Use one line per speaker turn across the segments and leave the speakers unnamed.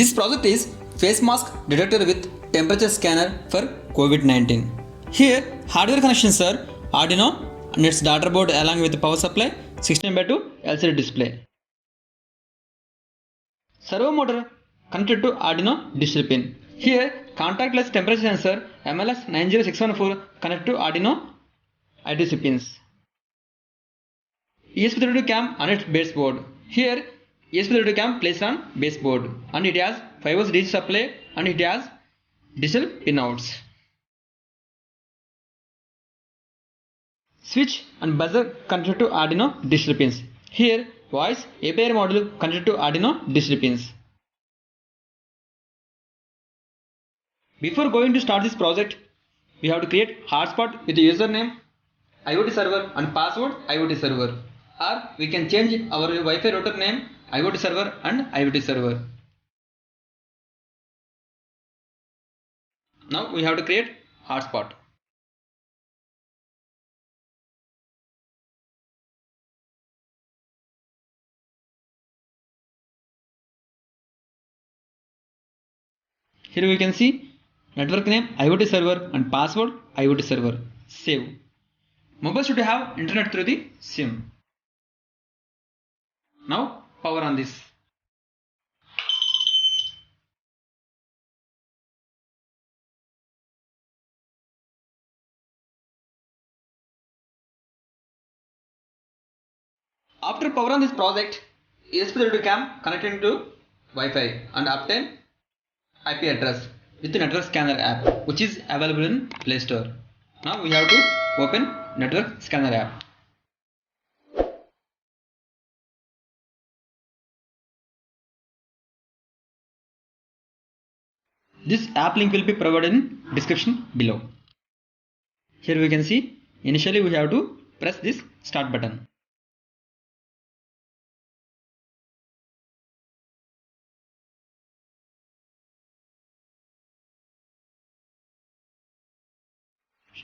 This project is face mask detector with temperature scanner for COVID-19. Here hardware connections are Arduino and its data board along with the power supply, 16:2 LCD display. Servo motor connected to Arduino digital pin. Here contactless temperature sensor MLS90614 connected to Arduino I2C pins. ESP32 cam on its baseboard. Here ESP32 cam placed on baseboard and it has 5 volts DC supply and it has digital pinouts. Switch and buzzer connected to Arduino digital pins. Here voice API module connected to Arduino digital pins. Before going to start this project, we have to create hotspot with the username IoT server and password IoT server, or we can change our Wi-Fi router name IoT server and IoT server. Now we have to create hotspot. Here we can see network name IoT server and password IoT server. Save. Mobile should have internet through the SIM. Now power on this. After power on this project, ESP32 cam connected to Wi-Fi and obtain IP address with the network scanner app, which is available in Play Store. Now we have to open network scanner app. This app link will be provided in description below. Here we can see initially we have to press this start button.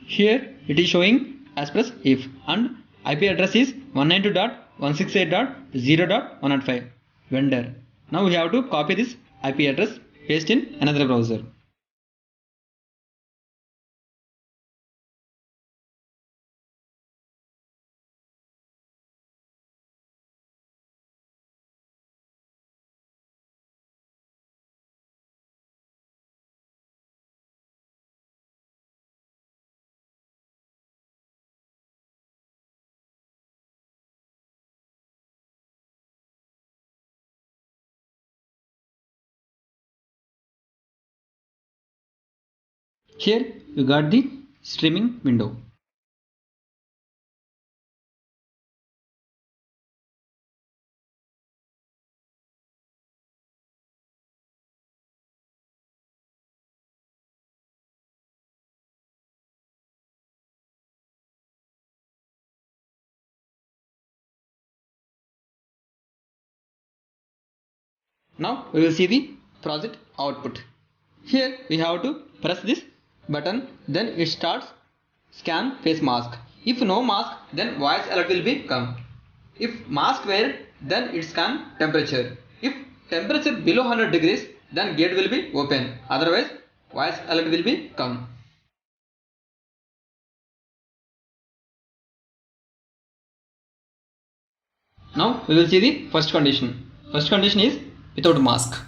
Here it is showing as press if and IP address is 192.168.0.105 vendor. Now we have to copy this IP address, paste in another browser. Here you got the streaming window. Now we will see the project output. Here we have to press this button, then it starts scan face mask. If no mask, then voice alert will be come. If mask wear, then it scan temperature. If temperature below 100 degrees, then gate will be open. Otherwise voice alert will be come. Now we will see the first condition. First condition is without mask.